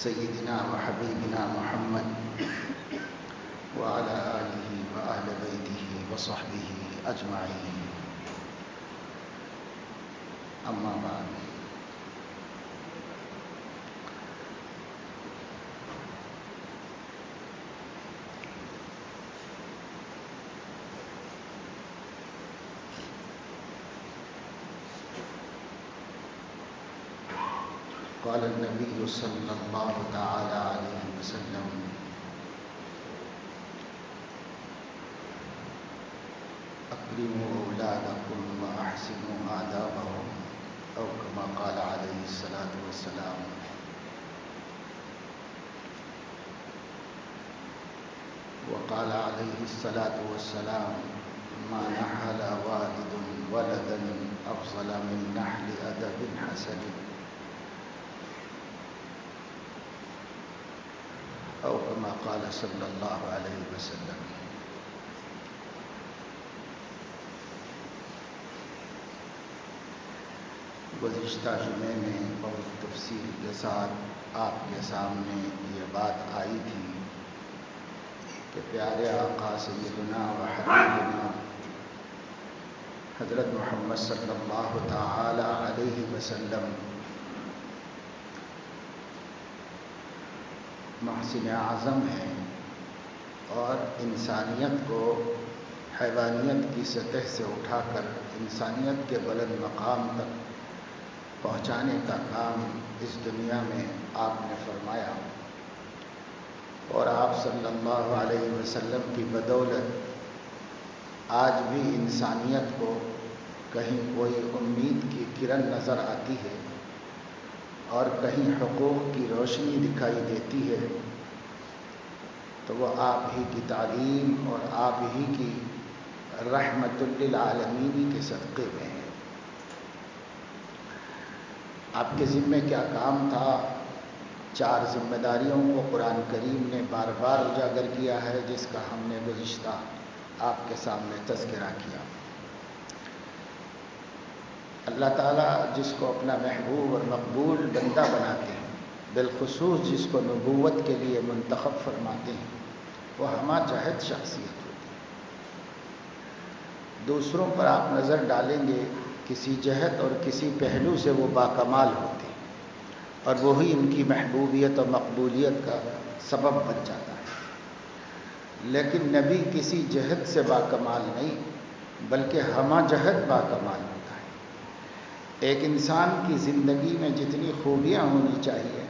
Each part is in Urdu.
سيدنا وحبيبنا محمد وعلى آله وأهل بيته وصحبه أجمعين. أما بعد، قال النبي صلى الله تعالى عليه وسلم: أكرموا أولادكم وأحسنوا آدابهم، أو كما قال عليه الصلاة والسلام. وقال عليه الصلاة والسلام: ما نحل والد ولدا أفضل من نحل أدب حسن، أو كما قال صلی اللہ علیہ وسلم. گزشتہ جمعے میں بہت تفصیل کے ساتھ آپ کے سامنے یہ بات آئی تھی کہ پیارے آقا سیدنا و حبیبنا حضرت محمد صلی اللہ تعالی علیہ وسلم محسن اعظم ہیں اور انسانیت کو حیوانیت کی سطح سے اٹھا کر انسانیت کے بلند مقام تک پہنچانے کا کام اس دنیا میں آپ نے فرمایا، اور آپ صلی اللہ علیہ وسلم کی بدولت آج بھی انسانیت کو کہیں کوئی امید کی کرن نظر آتی ہے اور کہیں حقوق کی روشنی دکھائی دیتی ہے، تو وہ آپ ہی کی تعلیم اور آپ ہی کی رحمت للعالمین کے صدقے میں ہے. آپ کے ذمہ کیا کام تھا؟ 4 ذمہ داریوں کو قرآن کریم نے بار بار اجاگر کیا ہے، جس کا ہم نے گزشتہ آپ کے سامنے تذکرہ کیا. اللہ تعالیٰ جس کو اپنا محبوب اور مقبول بندہ بناتے ہیں، بالخصوص جس کو نبوت کے لیے منتخب فرماتے ہیں، وہ ہمہ جہت شخصیت ہوتی ہے. دوسروں پر آپ نظر ڈالیں گے، کسی جہت اور کسی پہلو سے وہ باکمال ہوتے ہیں، اور وہی ان کی محبوبیت اور مقبولیت کا سبب بن جاتا ہے. لیکن نبی کسی جہت سے باکمال نہیں، بلکہ ہمہ جہت باکمال ہوتا ہے. ایک انسان کی زندگی میں جتنی خوبیاں ہونی چاہیے،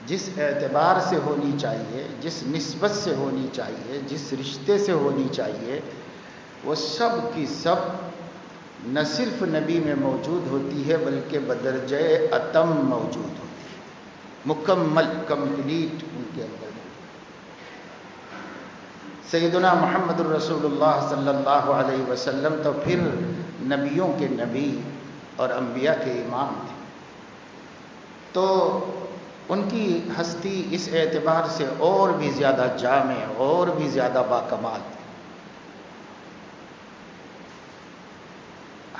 جس اعتبار سے ہونی چاہیے، جس نسبت سے ہونی چاہیے، جس رشتے سے ہونی چاہیے، وہ سب کی سب نہ صرف نبی میں موجود ہوتی ہے بلکہ بدرجہ اتم موجود ہوتی ہے، مکمل، کمپلیٹ ان کے اندر. سیدنا محمد الرسول اللہ صلی اللہ علیہ وسلم تو پھر نبیوں کے نبی اور انبیاء کے امام تھے، تو ان کی ہستی اس اعتبار سے اور بھی زیادہ جامع اور بھی زیادہ باکمال تھی.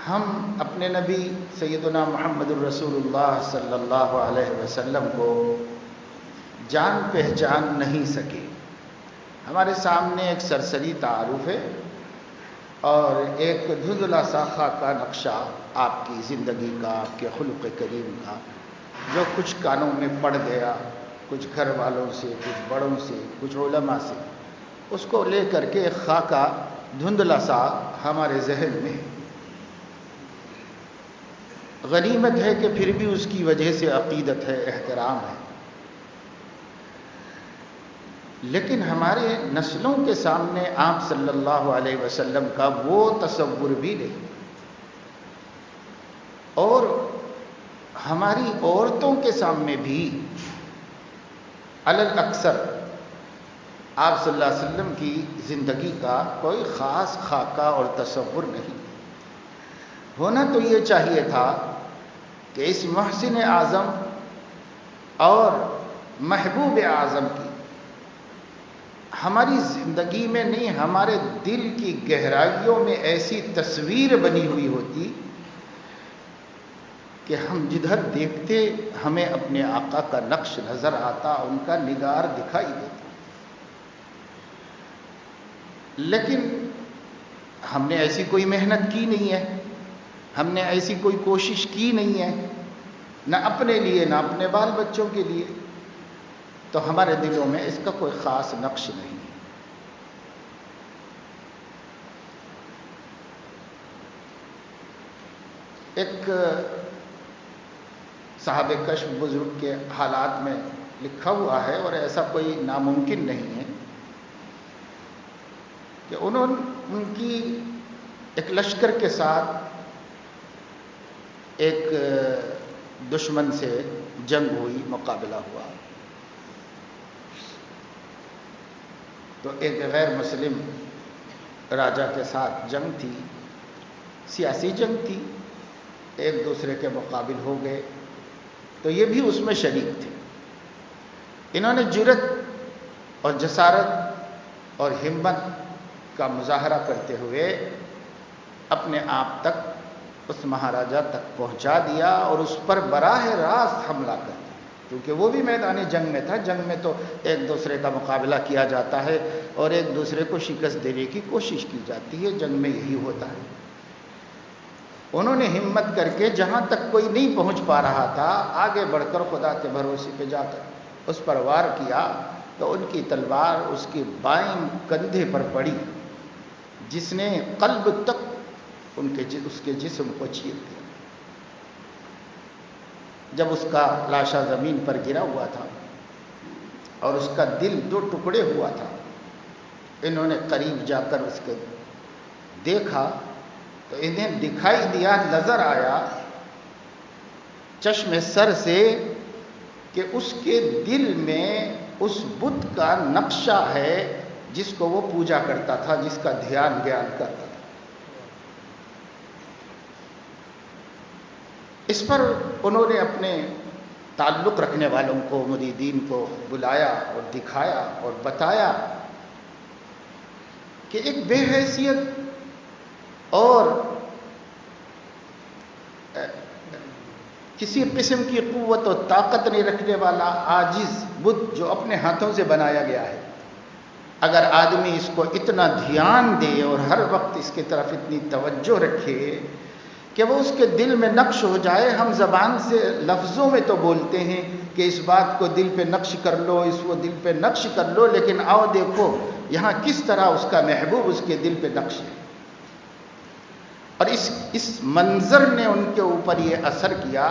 ہم اپنے نبی سیدنا محمد الرسول اللہ صلی اللہ علیہ وسلم کو جان پہچان نہیں سکے. ہمارے سامنے ایک سرسری تعارف ہے اور ایک دھندلا سا خاکہ نقشہ آپ کی زندگی کا، آپ کے خلق کریم کا، جو کچھ کانوں میں پڑ گیا، کچھ گھر والوں سے، کچھ بڑوں سے، کچھ علماء سے، اس کو لے کر کے ایک خاکہ دھندلا سا ہمارے ذہن میں ہے. غنیمت ہے کہ پھر بھی اس کی وجہ سے عقیدت ہے، احترام ہے. لیکن ہمارے نسلوں کے سامنے آپ صلی اللہ علیہ وسلم کا وہ تصور بھی نہیں، اور ہماری عورتوں کے سامنے بھی علی الاکثر آپ صلی اللہ علیہ وسلم کی زندگی کا کوئی خاص خاکہ اور تصور نہیں. ہونا تو یہ چاہیے تھا کہ اس محسن اعظم اور محبوب اعظم کی ہماری زندگی میں نہیں، ہمارے دل کی گہرائیوں میں ایسی تصویر بنی ہوئی ہوتی کہ ہم جدھر دیکھتے ہمیں اپنے آقا کا نقش نظر آتا، ان کا نگار دکھائی دیتا، لیکن ہم نے ایسی کوئی محنت کی نہیں ہے، ہم نے ایسی کوئی کوشش کی نہیں ہے، نہ اپنے لیے نہ اپنے بال بچوں کے لیے، تو ہمارے دلوں میں اس کا کوئی خاص نقش نہیں ہے۔ ایک صاحب کشف بزرگ کے حالات میں لکھا ہوا ہے، اور ایسا کوئی ناممکن نہیں ہے، کہ ان کی ایک لشکر کے ساتھ ایک دشمن سے جنگ ہوئی، مقابلہ ہوا، تو ایک غیر مسلم راجا کے ساتھ جنگ تھی، سیاسی جنگ تھی، ایک دوسرے کے مقابل ہو گئے، تو یہ بھی اس میں شریک تھے۔ انہوں نے جرأت اور جسارت اور ہمت کا مظاہرہ کرتے ہوئے اپنے آپ تک اس مہاراجا تک پہنچا دیا اور اس پر براہ راست حملہ کر دیا، کیونکہ وہ بھی میدان جنگ میں تھا۔ جنگ میں تو ایک دوسرے کا مقابلہ کیا جاتا ہے اور ایک دوسرے کو شکست دینے کی کوشش کی جاتی ہے، جنگ میں یہی ہوتا ہے۔ انہوں نے ہمت کر کے جہاں تک کوئی نہیں پہنچ پا رہا تھا، آگے بڑھ کر خدا کے بھروسے پہ جا کر اس پر وار کیا، تو ان کی تلوار اس کے بائیں کندھے پر پڑی، جس نے قلب تک اس کے جسم کو چیر دیا۔ جب اس کا لاشا زمین پر گرا ہوا تھا اور اس کا دل دو ٹکڑے ہوا تھا، انہوں نے قریب جا کر اس کو دیکھا تو انہیں دکھائی دیا، نظر آیا چشم سر سے کہ اس کے دل میں اس بت کا نقشہ ہے جس کو وہ پوجا کرتا تھا، جس کا دھیان کرتا تھا۔ اس پر انہوں نے اپنے تعلق رکھنے والوں کو، مریدین کو بلایا اور دکھایا اور بتایا کہ ایک بے حیثیت اور کسی قسم کی قوت و طاقت نہیں رکھنے والا عاجز بت جو اپنے ہاتھوں سے بنایا گیا ہے، اگر آدمی اس کو اتنا دھیان دے اور ہر وقت اس کی طرف اتنی توجہ رکھے کہ وہ اس کے دل میں نقش ہو جائے۔ ہم زبان سے لفظوں میں تو بولتے ہیں کہ اس بات کو دل پہ نقش کر لو، اس کو دل پہ نقش کر لو، لیکن آؤ دیکھو یہاں کس طرح اس کا محبوب اس کے دل پہ نقش ہے۔ اور اس منظر نے ان کے اوپر یہ اثر کیا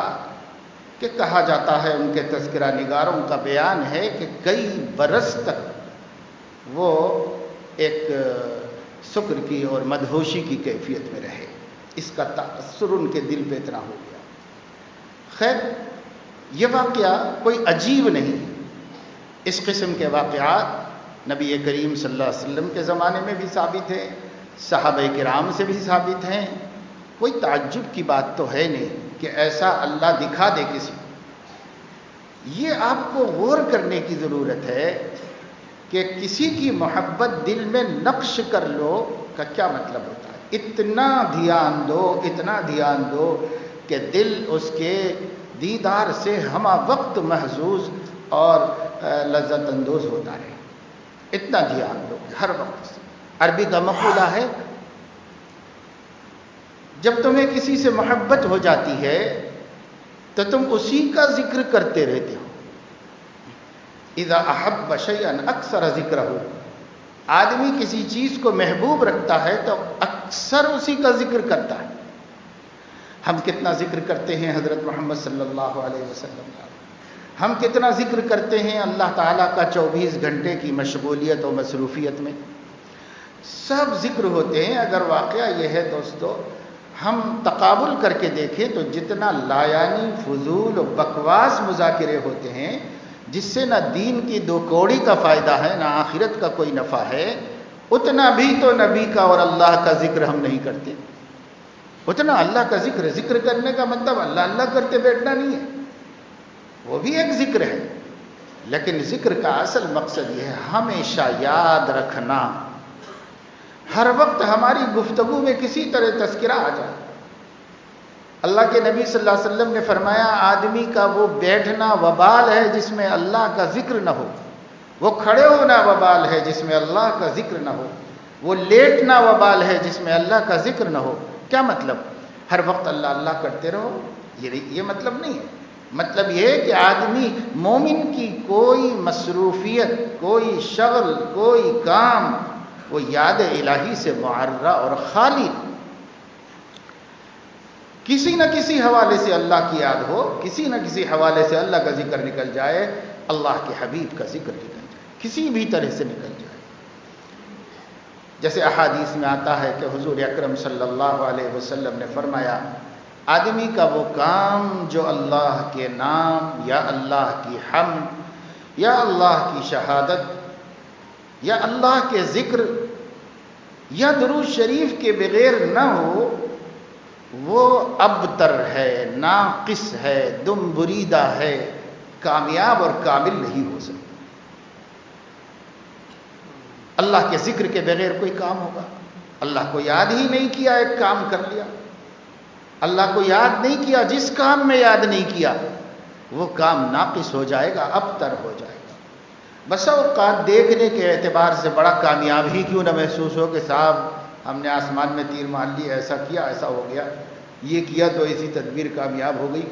کہ کہا جاتا ہے، ان کے تذکرہ نگاروں کا بیان ہے کہ کئی برس تک وہ ایک شکر کی اور مدہوشی کی کیفیت میں رہے، اس کا تاثر ان کے دل پہ اتنا ہو گیا۔ خیر، یہ واقعہ کوئی عجیب نہیں، اس قسم کے واقعات نبی کریم صلی اللہ علیہ وسلم کے زمانے میں بھی ثابت ہیں، صحابہ کرام سے بھی ثابت ہیں۔ کوئی تعجب کی بات تو ہے نہیں کہ ایسا اللہ دکھا دے کسی کو۔ یہ آپ کو غور کرنے کی ضرورت ہے کہ کسی کی محبت دل میں نقش کر لو کا کیا مطلب ہوتا ہے۔ اتنا دھیان دو، اتنا دھیان دو کہ دل اس کے دیدار سے ہمہ وقت محظوظ اور لذت اندوز ہوتا رہے، اتنا دھیان دو ہر وقت۔ عربی کا مقولہ ہے، جب تمہیں کسی سے محبت ہو جاتی ہے تو تم اسی کا ذکر کرتے رہتے ہو۔ اذا احب شیئا اکثر ذکرہ، آدمی کسی چیز کو محبوب رکھتا ہے تو اکثر اسی کا ذکر کرتا ہے۔ ہم کتنا ذکر کرتے ہیں حضرت محمد صلی اللہ علیہ وسلم کا، ہم کتنا ذکر کرتے ہیں اللہ تعالیٰ کا 24 گھنٹے کی مشغولیت و مصروفیت میں، سب ذکر ہوتے ہیں۔ اگر واقعہ یہ ہے دوستو، ہم تقابل کر کے دیکھیں تو جتنا لایانی فضول و بکواس مذاکرے ہوتے ہیں، جس سے نہ دین کی دو کوڑی کا فائدہ ہے نہ آخرت کا کوئی نفع ہے، اتنا بھی تو نبی کا اور اللہ کا ذکر ہم نہیں کرتے۔ اتنا اللہ کا ذکر کرنے کا مطلب اللہ اللہ کرتے بیٹھنا نہیں ہے، وہ بھی ایک ذکر ہے، لیکن ذکر کا اصل مقصد یہ ہے ہمیشہ یاد رکھنا، ہر وقت ہماری گفتگو میں کسی طرح تذکرہ آ جائے، اللہ کے نبی صلی اللہ علیہ وسلم نے فرمایا آدمی کا وہ بیٹھنا وبال ہے جس میں اللہ کا ذکر نہ ہو، وہ کھڑے ہونا وبال ہے جس میں اللہ کا ذکر نہ ہو، وہ لیٹنا وبال ہے جس میں اللہ کا ذکر نہ ہو۔ کیا مطلب؟ ہر وقت اللہ اللہ کرتے رہو، یہ مطلب نہیں ہے۔ مطلب یہ ہے کہ آدمی مومن کی کوئی مصروفیت، کوئی شغل، کوئی کام وہ یاد الہی سے معرّہ اور خالی، کسی نہ کسی حوالے سے اللہ کی یاد ہو، کسی نہ کسی حوالے سے اللہ کا ذکر نکل جائے، اللہ کے حبیب کا ذکر نکل جائے، کسی بھی طرح سے نکل جائے۔ جیسے احادیث میں آتا ہے کہ حضور اکرم صلی اللہ علیہ وسلم نے فرمایا آدمی کا وہ کام جو اللہ کے نام یا اللہ کی حمد یا اللہ کی شہادت یا اللہ کے ذکر یا درود شریف کے بغیر نہ ہو، وہ ابتر ہے، ناقص ہے، دم بریدہ ہے، کامیاب اور کامل نہیں ہو سکتا۔ اللہ کے ذکر کے بغیر کوئی کام ہوگا؟ اللہ کو یاد ہی نہیں کیا، ایک کام کر لیا، اللہ کو یاد نہیں کیا، جس کام میں یاد نہیں کیا وہ کام ناقص ہو جائے گا، ابتر ہو جائے گا۔ بسا اوقات دیکھنے کے اعتبار سے بڑا کامیاب ہی کیوں نہ محسوس ہو کہ صاحب ہم نے آسمان میں تیر مار لی، ایسا کیا، ایسا ہو گیا، یہ کیا تو ایسی تدبیر کامیاب ہو گئی،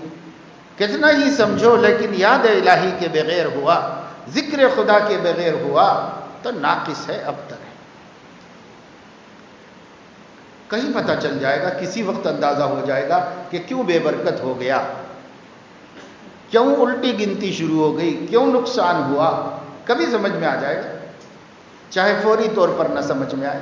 کتنا ہی سمجھو، لیکن یاد الہی کے بغیر ہوا، ذکر خدا کے بغیر ہوا تو ناقص ہے، ابتر ہے۔ کہیں پتہ چل جائے گا، کسی وقت اندازہ ہو جائے گا کہ کیوں بے برکت ہو گیا، کیوں الٹی گنتی شروع ہو گئی، کیوں نقصان ہوا، کبھی سمجھ میں آ جائے گا، چاہے فوری طور پر نہ سمجھ میں آئے۔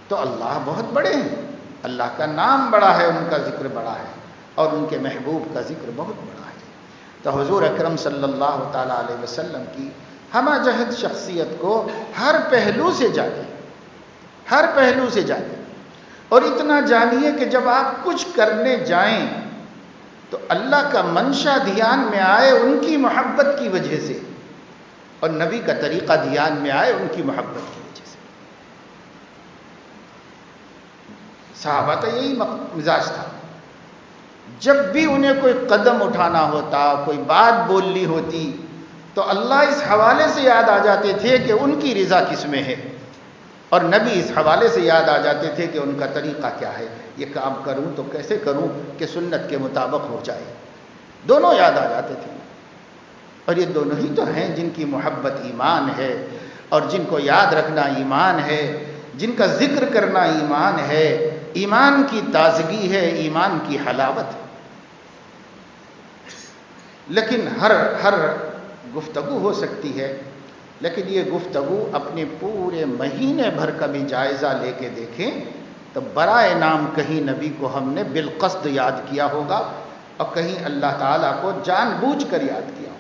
تو اللہ بہت بڑے ہیں، اللہ کا نام بڑا ہے، ان کا ذکر بڑا ہے، اور ان کے محبوب کا ذکر بہت بڑا ہے۔ تو حضور اکرم صلی اللہ تعالیٰ علیہ وسلم کی ہمہ جہت شخصیت کو ہر پہلو سے جانیے، ہر پہلو سے جانیے، اور اتنا جانیے کہ جب آپ کچھ کرنے جائیں تو اللہ کا منشا دھیان میں آئے ان کی محبت کی وجہ سے، اور نبی کا طریقہ دھیان میں آئے ان کی محبت کی وجہ سے۔ صحابہ کا یہی مزاج تھا، جب بھی انہیں کوئی قدم اٹھانا ہوتا، کوئی بات بولنی ہوتی تو اللہ اس حوالے سے یاد آ جاتے تھے کہ ان کی رضا کس میں ہے، اور نبی اس حوالے سے یاد آ جاتے تھے کہ ان کا طریقہ کیا ہے، یہ کام کروں تو کیسے کروں کہ سنت کے مطابق ہو جائے، دونوں یاد آ جاتے تھے۔ اور یہ دونوں ہی تو ہیں جن کی محبت ایمان ہے، اور جن کو یاد رکھنا ایمان ہے، جن کا ذکر کرنا ایمان ہے، ایمان کی تازگی ہے، ایمان کی حلاوت ہے۔ لیکن ہر گفتگو ہو سکتی ہے، لیکن یہ گفتگو اپنے پورے مہینے بھر کا بھی جائزہ لے کے دیکھیں تو برائے نام کہیں نبی کو ہم نے بالقصد یاد کیا ہوگا، اور کہیں اللہ تعالیٰ کو جان بوجھ کر یاد کیا ہوگا۔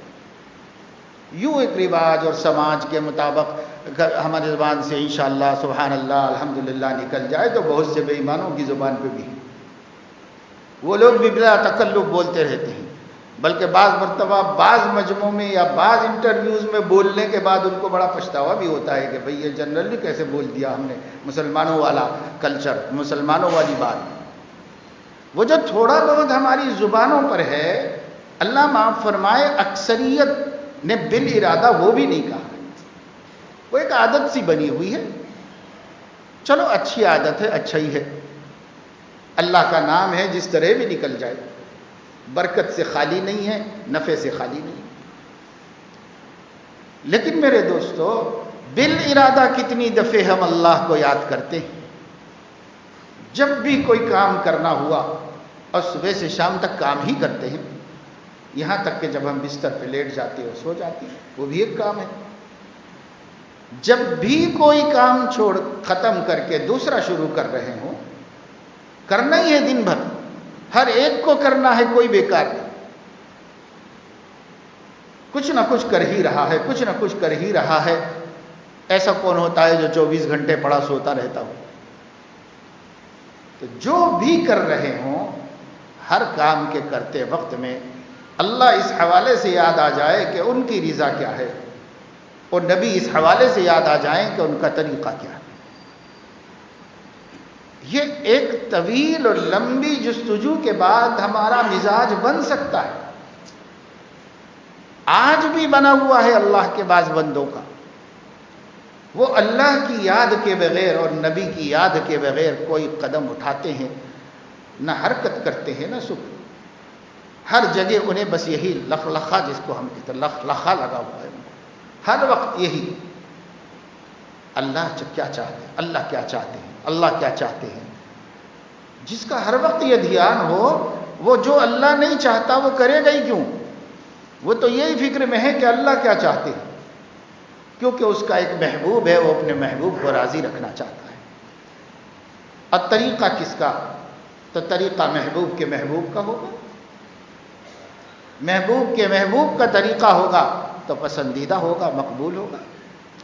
یوں ایک رواج اور سماج کے مطابق ہماری زبان سے انشاءاللہ سبحان اللہ الحمدللہ نکل جائے تو بہت سے بے ایمانوں کی زبان پہ بھی وہ لوگ بھی بلا تکلف بولتے رہتے ہیں، بلکہ بعض مرتبہ بعض مجموعوں میں یا بعض انٹرویوز میں بولنے کے بعد ان کو بڑا پچھتاوا بھی ہوتا ہے کہ بھئی یہ جنرلی کیسے بول دیا ہم نے، مسلمانوں والا کلچر، مسلمانوں والی بات۔ وہ جو تھوڑا بہت ہماری زبانوں پر ہے، اللہ معاف فرمائے اکثریت نے بالارادہ وہ بھی نہیں کہا، وہ ایک عادت سی بنی ہوئی ہے۔ چلو اچھی عادت ہے، اچھا ہی ہے، اللہ کا نام ہے، جس طرح بھی نکل جائے، برکت سے خالی نہیں ہے، نفع سے خالی نہیں۔ لیکن میرے دوستو، بالارادہ کتنی دفعہ ہم اللہ کو یاد کرتے ہیں؟ جب بھی کوئی کام کرنا ہوا، اور صبح سے شام تک کام ہی کرتے ہیں، یہاں تک کہ جب ہم بستر پہ لیٹ جاتے اور سو جاتے ہیں، وہ بھی ایک کام ہے۔ جب بھی کوئی کام ختم کر کے دوسرا شروع کر رہے ہوں، کرنا ہی ہے دن بھر، ہر ایک کو کرنا ہے، کوئی بیکار نہیں، کچھ نہ کچھ کر ہی رہا ہے، کچھ نہ کچھ کر ہی رہا ہے۔ ایسا کون ہوتا ہے جو 24 گھنٹے پڑا سوتا رہتا ہو؟ تو جو بھی کر رہے ہوں، ہر کام کے کرتے وقت میں اللہ اس حوالے سے یاد آ جائے کہ ان کی رضا کیا ہے، اور نبی اس حوالے سے یاد آ جائیں کہ ان کا طریقہ کیا ہے۔ یہ ایک طویل اور لمبی جستجو کے بعد ہمارا مزاج بن سکتا ہے. آج بھی بنا ہوا ہے اللہ کے بعض بندوں کا. وہ اللہ کی یاد کے بغیر اور نبی کی یاد کے بغیر کوئی قدم اٹھاتے ہیں، نہ حرکت کرتے ہیں، نہ سکون. ہر جگہ انہیں بس یہی لخلخہ، جس کو ہم کہتے ہیں لخلخہ لگا ہوا ہے. ہر وقت یہی، اللہ کیا چاہتے ہیں، اللہ کیا چاہتے ہیں، اللہ کیا چاہتے ہیں. جس کا ہر وقت یہ دھیان ہو، وہ جو اللہ نہیں چاہتا وہ کرے گا ہی کیوں؟ وہ تو یہی فکر میں ہے کہ اللہ کیا چاہتے ہیں، کیونکہ اس کا ایک محبوب ہے، وہ اپنے محبوب کو راضی رکھنا چاہتا ہے. اور طریقہ کس کا؟ تو طریقہ محبوب کے محبوب کا ہوگا. محبوب کے محبوب کا طریقہ ہوگا تو پسندیدہ ہوگا، مقبول ہوگا.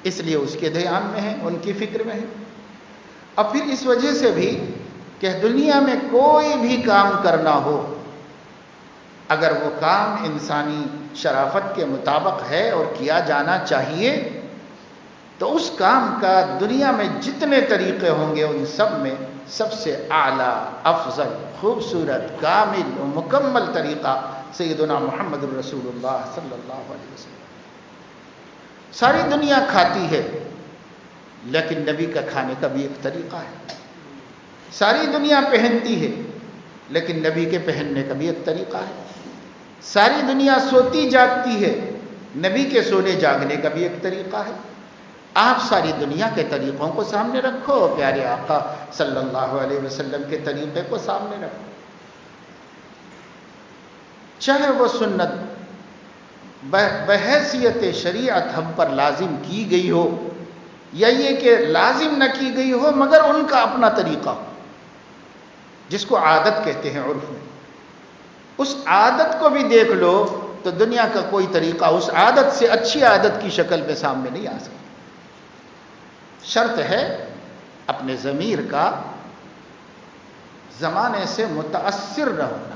اس لیے اس کے دھیان میں ہے، ان کی فکر میں ہے. اور پھر اس وجہ سے بھی کہ دنیا میں کوئی بھی کام کرنا ہو، اگر وہ کام انسانی شرافت کے مطابق ہے اور کیا جانا چاہیے، تو اس کام کا دنیا میں جتنے طریقے ہوں گے ان سب میں سب سے اعلیٰ، افضل، خوبصورت، کامل و مکمل طریقہ سیدنا محمد الرسول اللہ صلی اللہ علیہ وسلم. ساری دنیا کھاتی ہے، لیکن نبی کا کھانے کا بھی ایک طریقہ ہے. ساری دنیا پہنتی ہے، لیکن نبی کے پہننے کا بھی ایک طریقہ ہے. ساری دنیا سوتی جاگتی ہے، نبی کے سونے جاگنے کا بھی ایک طریقہ ہے. آپ ساری دنیا کے طریقوں کو سامنے رکھو، پیارے آقا صلی اللہ علیہ وسلم کے طریقے کو سامنے رکھو. چاہے وہ سنت بحیثیت شریعت ہم پر لازم کی گئی ہو، یا یہ کہ لازم نہ کی گئی ہو مگر ان کا اپنا طریقہ ہو، جس کو عادت کہتے ہیں عرف میں. اس عادت کو بھی دیکھ لو تو دنیا کا کوئی طریقہ اس عادت سے اچھی عادت کی شکل میں سامنے نہیں آ سکتا. شرط ہے اپنے ضمیر کا زمانے سے متاثر نہ ہونا.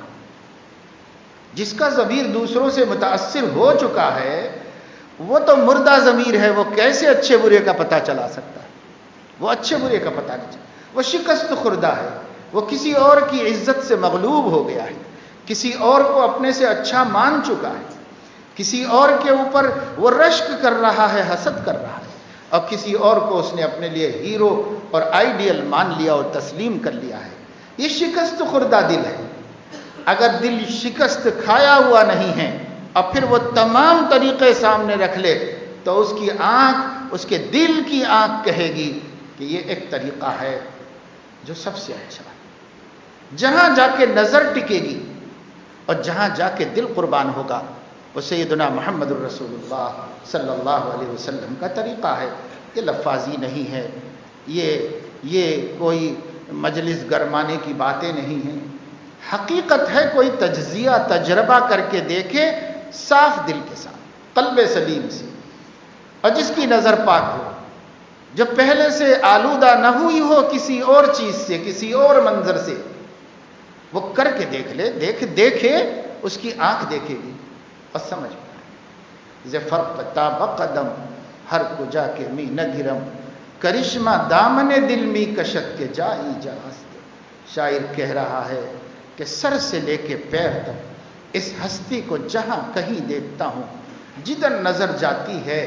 جس کا ضمیر دوسروں سے متاثر ہو چکا ہے وہ تو مردہ ضمیر ہے، وہ کیسے اچھے برے کا پتہ چلا سکتا ہے؟ وہ اچھے برے کا پتہ نہیں چلا. وہ شکست خوردہ ہے، وہ کسی اور کی عزت سے مغلوب ہو گیا ہے، کسی اور کو اپنے سے اچھا مان چکا ہے، کسی اور کے اوپر وہ رشک کر رہا ہے، حسد کر رہا ہے، اور کسی اور کو اس نے اپنے لیے ہیرو اور آئیڈیل مان لیا اور تسلیم کر لیا ہے. یہ شکست خوردہ دل ہے. اگر دل شکست کھایا ہوا نہیں ہے اور پھر وہ تمام طریقے سامنے رکھ لے تو اس کی آنکھ، اس کے دل کی آنکھ کہے گی کہ یہ ایک طریقہ ہے جو سب سے اچھا ہے. جہاں جا کے نظر ٹکے گی اور جہاں جا کے دل قربان ہوگا وہ سیدنا محمد الرسول اللہ صلی اللہ علیہ وسلم کا طریقہ ہے. یہ لفاظی نہیں ہے، یہ کوئی مجلس گرمانے کی باتیں نہیں ہیں. حقیقت ہے. کوئی تجزیہ تجربہ کر کے دیکھے صاف دل کے ساتھ، قلب سلیم سے، اور جس کی نظر پاک ہو، جو پہلے سے آلودہ نہ ہوئی ہو کسی اور چیز سے، کسی اور منظر سے، وہ کر کے دیکھ لے. دیکھے اس کی آنکھ دیکھے گی اور سمجھ پائے. ز فرق تاب قدم ہر کجا کے می نہ گرم، کرشمہ دامن دل می کشت کے جائی جاست. شاعر کہہ رہا ہے کہ سر سے لے کے پیر تک اس ہستی کو جہاں کہیں دیکھتا ہوں، جدھر نظر جاتی ہے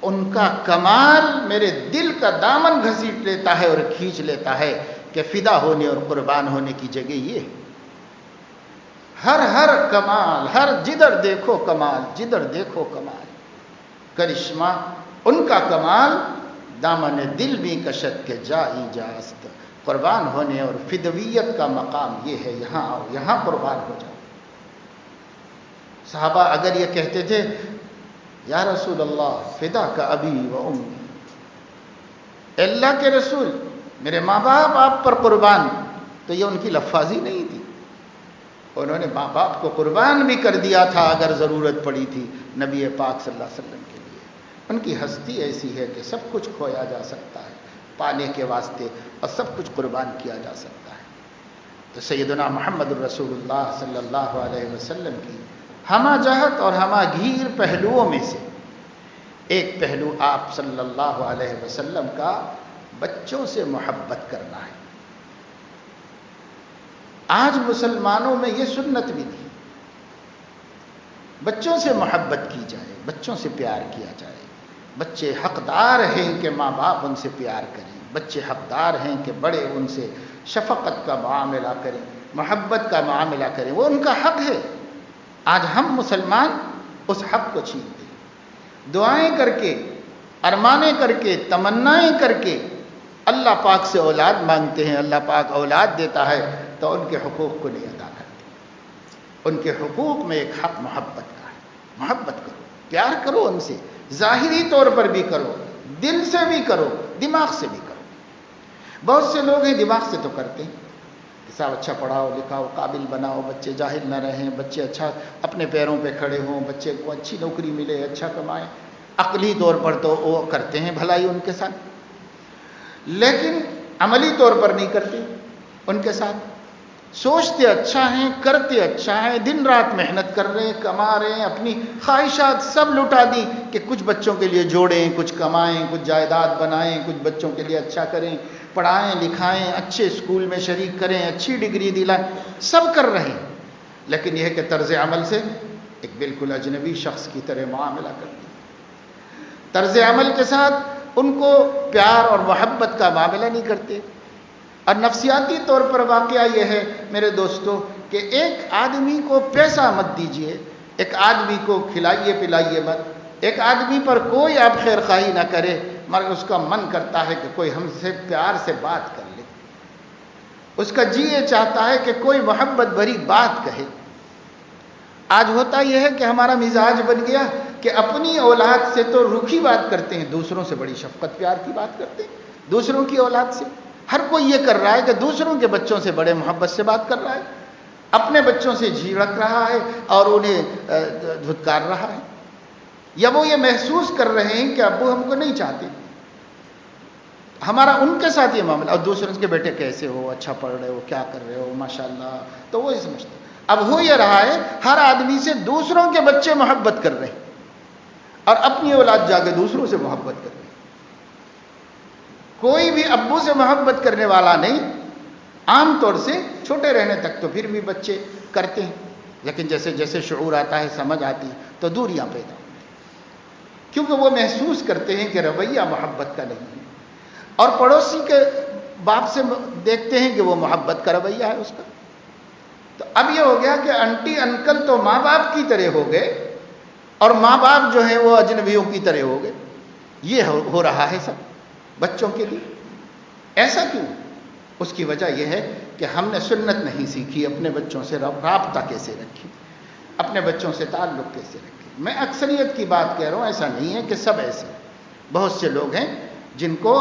ان کا کمال میرے دل کا دامن گھسیٹ لیتا ہے اور کھینچ لیتا ہے کہ فدا ہونے اور قربان ہونے کی جگہ یہ ہے. ہر کمال، ہر جدھر دیکھو کمال، جدھر دیکھو کمال. کرشمہ ان کا کمال دامن دل بھی کشت کے جائی جاست. قربان ہونے اور فدویت کا مقام یہ ہے، یہاں آؤ، یہاں قربان ہو جاؤ. صحابہ اگر یہ کہتے تھے یا رسول اللہ فدا کا ابی و امی، اے اللہ کے رسول میرے ماں باپ آپ پر قربان، تو یہ ان کی لفاظی نہیں تھی. انہوں نے ماں باپ کو قربان بھی کر دیا تھا اگر ضرورت پڑی تھی نبی پاک صلی اللہ علیہ وسلم کے لیے. ان کی ہستی ایسی ہے کہ سب کچھ کھویا جا سکتا ہے پانے کے واسطے اور سب کچھ قربان کیا جا سکتا ہے. تو سیدنا محمد الرسول اللہ صلی اللہ علیہ وسلم کی ہمہ جہت اور ہمہ گیر پہلوؤں میں سے ایک پہلو آپ صلی اللہ علیہ وسلم کا بچوں سے محبت کرنا ہے۔ آج مسلمانوں میں یہ سنت بھی نہیں، بچوں سے محبت کی جائے، بچوں سے پیار کیا جائے۔ بچے حقدار ہیں کہ ماں باپ ان سے پیار کریں، بچے حقدار ہیں کہ بڑے ان سے شفقت کا معاملہ کریں، محبت کا معاملہ کریں، وہ ان کا حق ہے۔ آج ہم مسلمان اس حق کو چھینتے ہیں، دعائیں کر کے، ارمانیں کر کے، تمنائیں کر کے اللہ پاک سے اولاد مانگتے ہیں۔ اللہ پاک اولاد دیتا ہے تو ان کے حقوق کو نہیں ادا کرتے۔ ان کے حقوق میں ایک حق محبت کا ہے۔ محبت کرو، پیار کرو ان سے، ظاہری طور پر بھی کرو، دل سے بھی کرو، دماغ سے بھی کرو۔ بہت سے لوگ ہیں دماغ سے تو کرتے ہیں کہ صاحب اچھا پڑھاؤ لکھاؤ، قابل بناؤ، بچے جاہل نہ رہیں، بچے اچھا اپنے پیروں پہ کھڑے ہوں، بچے کو اچھی نوکری ملے، اچھا کمائیں۔ عقلی طور پر تو وہ کرتے ہیں بھلائی ان کے ساتھ، لیکن عملی طور پر نہیں کرتے ان کے ساتھ۔ سوچتے اچھا ہیں، کرتے اچھا ہیں، دن رات محنت کر رہے ہیں، کما رہے ہیں، اپنی خواہشات سب لٹا دی کہ کچھ بچوں کے لیے جوڑیں، کچھ کمائیں، کچھ جائیداد بنائیں، کچھ بچوں کے لیے اچھا کریں، پڑھائیں لکھائیں، اچھے اسکول میں شریک کریں، اچھی ڈگری دلائیں، سب کر رہے ہیں، لیکن یہ ہے کہ طرز عمل سے ایک بالکل اجنبی شخص کی طرح معاملہ کرتے ہیں۔ طرز عمل کے ساتھ ان کو پیار اور محبت کا معاملہ نہیں کرتے۔ اور نفسیاتی طور پر واقعہ یہ ہے میرے دوستو کہ ایک آدمی کو پیسہ مت دیجئے، ایک آدمی کو کھلائیے پلائیے مت، ایک آدمی پر کوئی آپ خیر خواہی نہ کرے، مگر اس کا من کرتا ہے کہ کوئی ہم سے پیار سے بات کر لے، اس کا جی یہ چاہتا ہے کہ کوئی محبت بھری بات کہے۔ آج ہوتا یہ ہے کہ ہمارا مزاج بن گیا کہ اپنی اولاد سے تو روکھی بات کرتے ہیں، دوسروں سے بڑی شفقت پیار کی بات کرتے ہیں۔ دوسروں کی اولاد سے ہر کوئی یہ کر رہا ہے کہ دوسروں کے بچوں سے بڑے محبت سے بات کر رہا ہے، اپنے بچوں سے جھڑک رہا ہے اور انہیں دھتکار رہا ہے، یا وہ یہ محسوس کر رہے ہیں کہ ابو ہم کو نہیں چاہتے، ہمارا ان کے ساتھ یہ معاملہ، اور دوسروں کے بیٹے کیسے ہو، اچھا پڑھ رہے ہو، کیا کر رہے ہو، ماشاءاللہ، تو وہ یہ سمجھتے ہیں۔ اب ہو یہ رہا ہے ہر آدمی سے دوسروں کے بچے محبت کر رہے ہیں اور اپنی اولاد جا کے دوسروں سے محبت کر رہے ہیں۔ کوئی بھی ابو سے محبت کرنے والا نہیں، عام طور سے چھوٹے رہنے تک تو پھر بھی بچے کرتے ہیں، لیکن جیسے جیسے شعور آتا ہے، سمجھ آتی ہے، تو دوریاں پیدا ہوتی ہیں، کیونکہ وہ محسوس کرتے ہیں کہ رویہ محبت کا نہیں ہے، اور پڑوسی کے باپ سے دیکھتے ہیں کہ وہ محبت کا رویہ ہے اس کا۔ تو اب یہ ہو گیا کہ انٹی انکل تو ماں باپ کی طرح ہو گئے اور ماں باپ جو ہیں وہ اجنبیوں کی طرح ہو گئے۔ یہ ہو رہا ہے سب بچوں کے لیے۔ ایسا کیوں؟ اس کی وجہ یہ ہے کہ ہم نے سنت نہیں سیکھی، اپنے بچوں سے رابطہ کیسے رکھی، اپنے بچوں سے تعلق کیسے رکھیں۔ میں اکثریت کی بات کہہ رہا ہوں، ایسا نہیں ہے کہ سب ایسے ہیں، بہت سے لوگ ہیں جن کو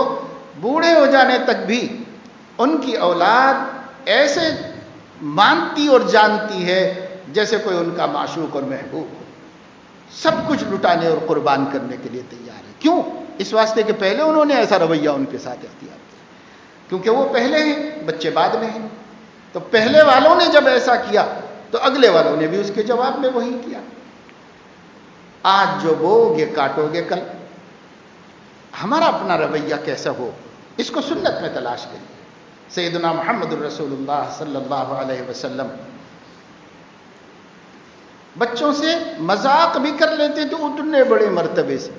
بوڑھے ہو جانے تک بھی ان کی اولاد ایسے مانتی اور جانتی ہے جیسے کوئی ان کا معشوق اور محبوب ہو، سب کچھ لٹانے اور قربان کرنے کے لیے تیار ہے۔ کیوں؟ اس واسطے کہ پہلے انہوں نے ایسا رویہ ان کے ساتھ اختیار کیا، کیونکہ وہ پہلے ہیں، بچے بعد میں ہیں، تو پہلے والوں نے جب ایسا کیا تو اگلے والوں نے بھی اس کے جواب میں وہی کیا۔ آج جو بو گے کاٹو گے کل۔ ہمارا اپنا رویہ کیسا ہو، اس کو سنت میں تلاش کریے۔ سیدنا محمد الرسول اللہ صلی اللہ علیہ وسلم بچوں سے مذاق بھی کر لیتے تو اتنے بڑے مرتبے سے،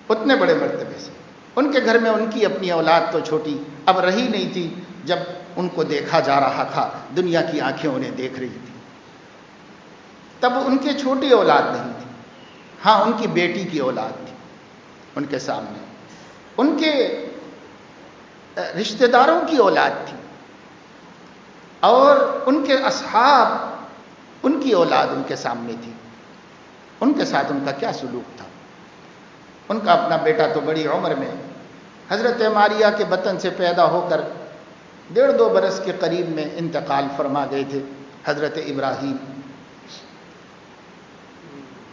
اتنے بڑے مرتبے سے۔ ان کے گھر میں ان کی اپنی اولاد تو چھوٹی اب رہی نہیں تھی، جب ان کو دیکھا جا رہا تھا، دنیا کی آنکھیں انہیں دیکھ رہی تھی، تب ان کی چھوٹی اولاد نہیں تھی، ہاں ان کی بیٹی کی اولاد تھی ان کے سامنے، ان کے رشتہ داروں کی اولاد تھی، اور ان کے اصحاب، ان کی اولاد ان کے سامنے تھی۔ ان کے ساتھ ان کا کیا سلوک تھا؟ ان کا اپنا بیٹا تو بڑی عمر میں حضرت ماریہ کے بطن سے پیدا ہو کر 1.5-2 برس کے قریب میں انتقال فرما گئے تھے حضرت ابراہیم۔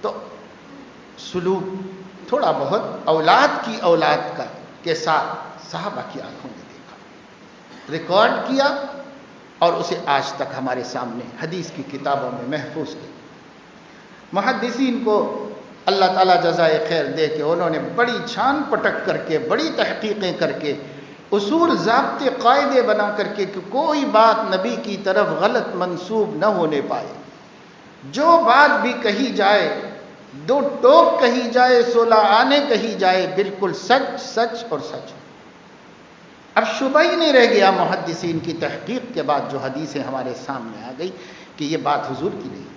تو سلوک تھوڑا بہت اولاد کی اولاد کا کے ساتھ صحابہ کی آنکھوں نے دیکھا، ریکارڈ کیا، اور اسے آج تک ہمارے سامنے حدیث کی کتابوں میں محفوظ کیا۔ محدثین کو اللہ تعالیٰ جزائے خیر دے کہ انہوں نے بڑی چھان پٹک کر کے، بڑی تحقیقیں کر کے، اصول ضابطے قاعدے بنا کر کے کہ کوئی بات نبی کی طرف غلط منسوب نہ ہونے پائے، جو بات بھی کہی جائے، 2 ٹوک کہی جائے، 16 آنے کہی جائے، بالکل سچ سچ اور سچ۔ اب شبہ ہی نہیں رہ گیا محدثین کی تحقیق کے بعد جو حدیثیں ہمارے سامنے آ گئی کہ یہ بات حضور کی نہیں،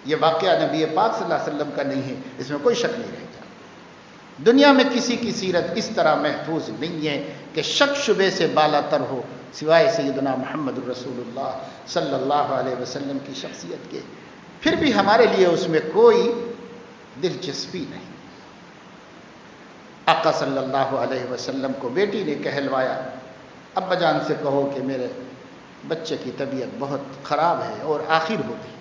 یہ واقعہ نبی پاک صلی اللہ علیہ وسلم کا نہیں ہے، اس میں کوئی شک نہیں رہ گیا۔ دنیا میں کسی کی سیرت اس طرح محفوظ نہیں ہے کہ شک شبے سے بالا تر ہو سوائے سیدنا محمد رسول اللہ صلی اللہ علیہ وسلم کی شخصیت کے، پھر بھی ہمارے لیے اس میں کوئی دلچسپی نہیں۔ آقا صلی اللہ علیہ وسلم کو بیٹی نے کہلوایا، ابا جان سے کہو کہ میرے بچے کی طبیعت بہت خراب ہے اور آخر ہوگی۔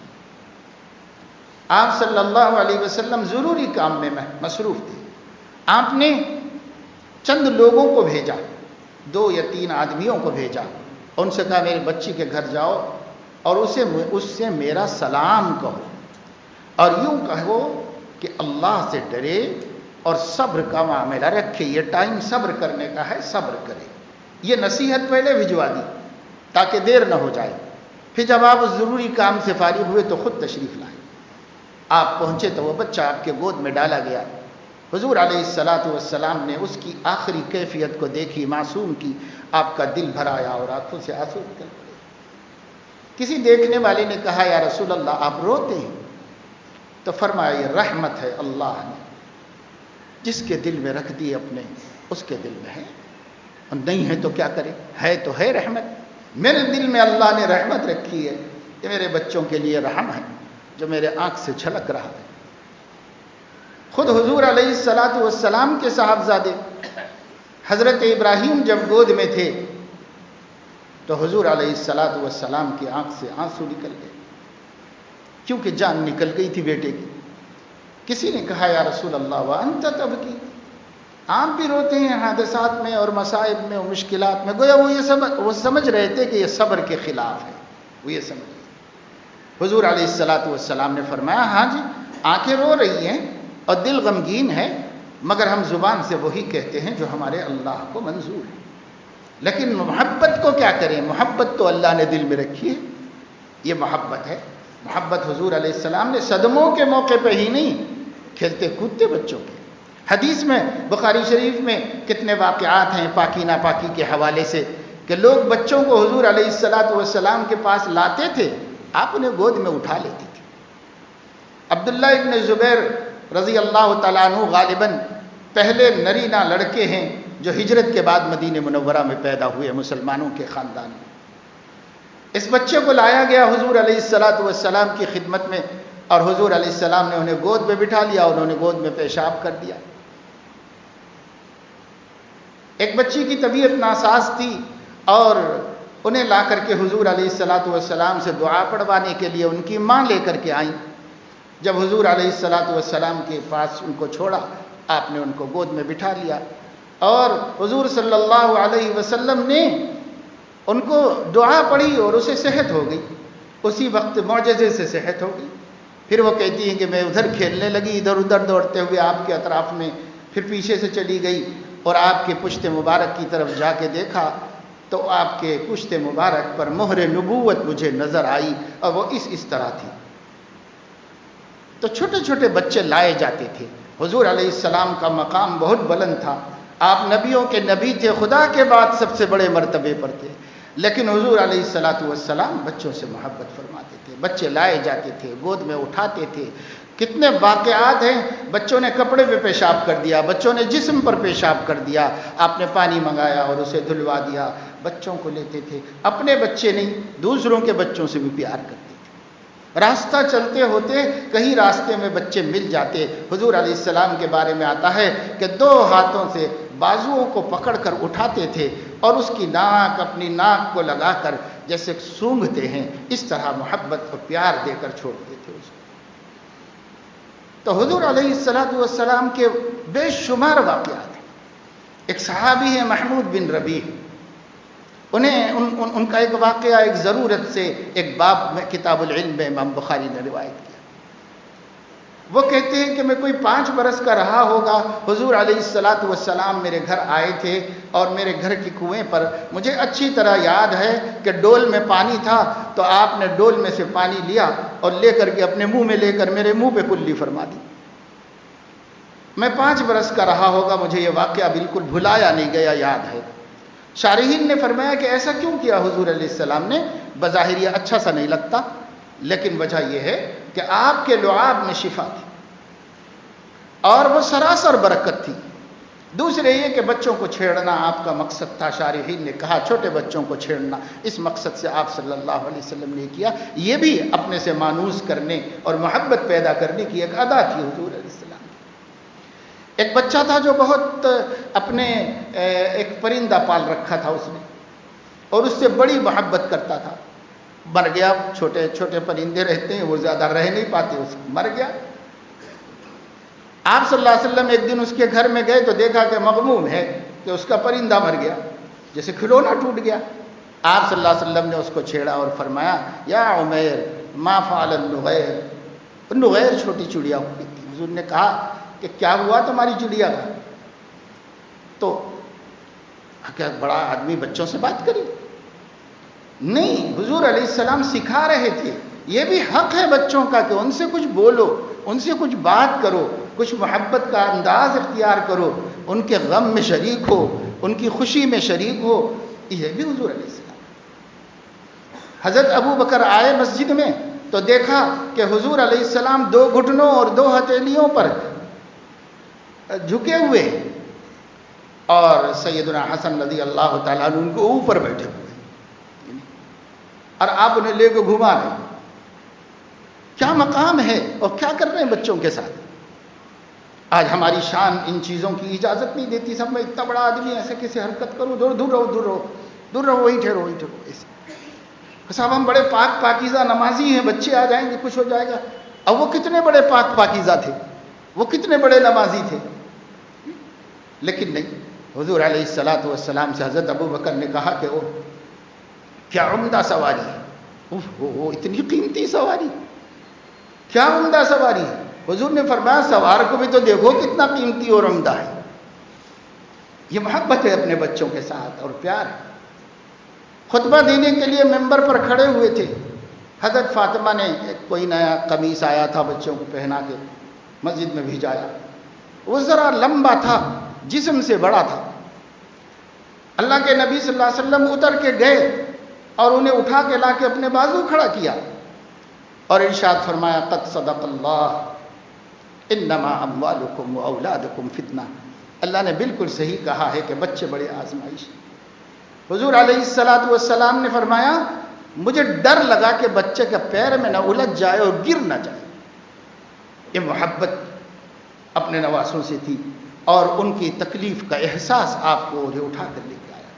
آپ صلی اللہ علیہ وسلم ضروری کام میں مصروف تھے۔ آپ نے چند لوگوں کو بھیجا، 2 یا 3 آدمیوں کو بھیجا، ان سے کہا میرے بچی کے گھر جاؤ اور اس سے میرا سلام کہو اور یوں کہو کہ اللہ سے ڈرے اور صبر کا معاملہ رکھے، یہ ٹائم صبر کرنے کا ہے، صبر کرے۔ یہ نصیحت پہلے بھجوا دی تاکہ دیر نہ ہو جائے۔ پھر جب آپ اس ضروری کام سے فارغ ہوئے تو خود تشریف لائے۔ آپ پہنچے تو وہ بچہ آپ کے گود میں ڈالا گیا۔ حضور علیہ الصلاۃ والسلام نے اس کی آخری کیفیت کو دیکھی، معصوم کی، آپ کا دل بھر آیا اور آنکھوں سے آنسو نکل پڑے۔ کسی دیکھنے والے نے کہا یا رسول اللہ آپ روتے ہیں؟ تو فرمایا یہ رحمت ہے اللہ نے، جس کے دل میں رکھ دی اپنے اس کے دل میں ہے، اور نہیں ہے تو کیا کرے، ہے تو ہے رحمت۔ میرے دل میں اللہ نے رحمت رکھی ہے، یہ میرے بچوں کے لیے رحم ہے جو میرے آنکھ سے چھلک رہا ہے۔ خود حضور علیہ الصلاۃ والسلام کے صاحبزادے حضرت ابراہیم جب گود میں تھے تو حضور علیہ الصلاۃ والسلام کی آنکھ سے آنسو نکل گئے، کیونکہ جان نکل گئی تھی بیٹے کی۔ کسی نے کہا یا رسول اللہ وانت تبکی، آپ بھی روتے ہیں حادثات میں اور مصائب میں اور مشکلات میں؟ گویا وہ سمجھ رہے تھے کہ یہ صبر کے خلاف ہے، وہ یہ سمجھ رہے تھے۔ حضور علیہ الصلاۃ والسلام نے فرمایا ہاں جی، آنکھیں رو رہی ہیں اور دل غمگین ہے، مگر ہم زبان سے وہی کہتے ہیں جو ہمارے اللہ کو منظور ہے۔ لیکن محبت کو کیا کریں؟ محبت تو اللہ نے دل میں رکھی ہے، یہ محبت ہے۔ محبت حضور علیہ السلام نے صدموں کے موقع پہ ہی نہیں، کھیلتے کودتے بچوں کے۔ حدیث میں بخاری شریف میں کتنے واقعات ہیں پاکی ناپاکی کے حوالے سے کہ لوگ بچوں کو حضور علیہ الصلاۃ والسلام کے پاس لاتے تھے، آپ انہیں گود میں اٹھا لیتے تھے۔ عبداللہ ابن زبیر رضی اللہ تعالیٰ عنہ غالباً پہلے نرینہ لڑکے ہیں جو ہجرت کے بعد مدینہ منورہ میں پیدا ہوئے مسلمانوں کے خاندان میں۔ اس بچے کو لایا گیا حضور علیہ الصلاۃ والسلام کی خدمت میں، اور حضور علیہ السلام نے انہیں گود میں بٹھا لیا، انہوں نے گود میں پیشاب کر دیا۔ ایک بچی کی طبیعت ناساز تھی اور انہیں لا کر کے حضور علیہ الصلاۃ والسلام سے دعا پڑھوانے کے لیے ان کی ماں لے کر کے آئیں۔ جب حضور علیہ الصلاۃ والسلام کے پاس ان کو چھوڑا، آپ نے ان کو گود میں بٹھا لیا اور حضور صلی اللہ علیہ وسلم نے ان کو دعا پڑھی اور اسے صحت ہو گئی، اسی وقت معجزے سے صحت ہو گئی۔ پھر وہ کہتی ہیں کہ میں ادھر کھیلنے لگی، ادھر ادھر دوڑتے ہوئے آپ کے اطراف میں، پھر پیچھے سے چلی گئی اور آپ کے پشت مبارک کی طرف جا کے دیکھا تو آپ کے پشت مبارک پر مہر نبوت مجھے نظر آئی، اور وہ اس طرح تھی۔ تو چھوٹے چھوٹے بچے لائے جاتے تھے۔ حضور علیہ السلام کا مقام بہت بلند تھا، آپ نبیوں کے نبی تھے، خدا کے بعد سب سے بڑے مرتبے پر تھے، لیکن حضور علیہ الصلاۃ والسلام بچوں سے محبت فرماتے تھے۔ بچے لائے جاتے تھے، گود میں اٹھاتے تھے۔ کتنے واقعات ہیں، بچوں نے کپڑے پہ پیشاب کر دیا، بچوں نے جسم پر پیشاب کر دیا، آپ نے پانی منگایا اور اسے دھلوا دیا۔ بچوں کو لیتے تھے، اپنے بچے نہیں دوسروں کے بچوں سے بھی پیار کرتے تھے۔ راستہ چلتے ہوتے کہیں راستے میں بچے مل جاتے، حضور علیہ السلام کے بارے میں آتا ہے کہ 2 ہاتھوں سے بازوؤں کو پکڑ کر اٹھاتے تھے اور اس کی ناک اپنی ناک کو لگا کر جیسے سونگھتے ہیں اس طرح محبت اور پیار دے کر چھوڑتے تھے اس کو۔ تو حضور علیہ الصلاۃ والسلام کے بے شمار واقعات ہیں۔ ایک صحابی ہیں محمود بن ربیع، ان کا ایک واقعہ ایک ضرورت سے ایک باب میں کتاب العلم میں امام بخاری نے روایت کیا۔ وہ کہتے ہیں کہ میں کوئی 5 برس کا رہا ہوگا، حضور علیہ الصلاۃ والسلام میرے گھر آئے تھے اور میرے گھر کی کنویں پر مجھے اچھی طرح یاد ہے کہ ڈول میں پانی تھا، تو آپ نے ڈول میں سے پانی لیا اور لے کر کے اپنے منہ میں لے کر میرے منہ پہ کلی فرما دی۔ میں 5 برس کا رہا ہوگا، مجھے یہ واقعہ بالکل بھلایا نہیں گیا، یاد ہے۔ شارحین نے فرمایا کہ ایسا کیوں کیا حضور علیہ السلام نے؟ بظاہر یہ اچھا سا نہیں لگتا، لیکن وجہ یہ ہے کہ آپ کے لعاب میں شفا تھی اور وہ سراسر برکت تھی۔ دوسرے یہ کہ بچوں کو چھیڑنا آپ کا مقصد تھا، شارحین نے کہا چھوٹے بچوں کو چھیڑنا اس مقصد سے آپ صلی اللہ علیہ وسلم نے کیا، یہ بھی اپنے سے مانوس کرنے اور محبت پیدا کرنے کی ایک ادا تھی حضور علیہ السلام۔ ایک بچہ تھا جو بہت اپنے ایک پرندہ پال رکھا تھا اس نے، اور اس سے بڑی محبت کرتا تھا، مر گیا۔ چھوٹے چھوٹے پرندے رہتے ہیں، وہ زیادہ رہ نہیں پاتے، اس مر گیا۔ آپ صلی اللہ علیہ وسلم ایک دن اس کے گھر میں گئے تو دیکھا کہ مغموم ہے، کہ اس کا پرندہ مر گیا، جیسے کھلونا ٹوٹ گیا۔ آپ صلی اللہ علیہ وسلم نے اس کو چھیڑا اور فرمایا یا عمیر ما فعل النغیر، نغیر چھوٹی چڑیا ہوتی تھی۔ حضور نے کہا کہ کیا ہوا تمہاری چڑیا کا؟ تو کیا بڑا آدمی بچوں سے بات کری؟ نہیں، حضور علیہ السلام سکھا رہے تھے یہ بھی حق ہے بچوں کا کہ ان سے کچھ بولو، ان سے کچھ بات کرو، کچھ محبت کا انداز اختیار کرو، ان کے غم میں شریک ہو، ان کی خوشی میں شریک ہو، یہ بھی حضور علیہ السلام۔ حضرت ابو بکر آئے مسجد میں تو دیکھا کہ حضور علیہ السلام 2 گھٹنوں اور 2 ہتھیلیوں پر جھکے ہوئے ہیں، اور سیدنا حسن رضی اللہ تعالیٰ عنہ ان کو اوپر بیٹھے ہوئے، اور آپ انہیں لے کے گھما رہے۔ کیا مقام ہے اور کیا کر رہے ہیں بچوں کے ساتھ؟ آج ہماری شان ان چیزوں کی اجازت نہیں دیتی۔ سب میں اتنا بڑا آدمی ایسے کیسے حرکت کروں، دور دور رہو، دور رہو، دور رہو، وہی ٹھہرو، وہی ٹھہرو، ایسے۔ صاحب ہم بڑے پاک پاکیزہ نمازی ہیں، بچے آ جائیں گے کچھ ہو جائے گا۔ اب وہ کتنے بڑے پاک پاکیزہ تھے، وہ کتنے بڑے نمازی تھے، لیکن نہیں۔ حضور علیہ الصلاۃ والسلام سے حضرت ابو بکر نے کہا کہ وہ کیا عمدہ سواری ہے، وہ اتنی قیمتی سواری، کیا عمدہ سواری ہے۔ حضور نے فرمایا سوار کو بھی تو دیکھو کتنا قیمتی اور عمدہ ہے۔ یہ محبت ہے اپنے بچوں کے ساتھ اور پیار ہے۔ خطبہ دینے کے لیے ممبر پر کھڑے ہوئے تھے، حضرت فاطمہ نے کوئی نیا قمیص آیا تھا بچوں کو پہنا کے مسجد میں بھیجایا، وہ ذرا لمبا تھا، جسم سے بڑا تھا۔ اللہ کے نبی صلی اللہ علیہ وسلم اتر کے گئے اور انہیں اٹھا کے لا کے اپنے بازو کھڑا کیا اور ارشاد فرمایا قد صدق اللہ انما اموالکم واولادکم فتنہ۔ اللہ نے بالکل صحیح کہا ہے کہ بچے بڑے آزمائش ہیں۔ حضور علیہ الصلاۃ والسلام نے فرمایا مجھے ڈر لگا کہ بچے کے پیر میں نہ الجھ جائے اور گر نہ جائے۔ یہ محبت اپنے نواسوں سے تھی اور ان کی تکلیف کا احساس آپ کو انہیں اٹھا کر لے کے آیا۔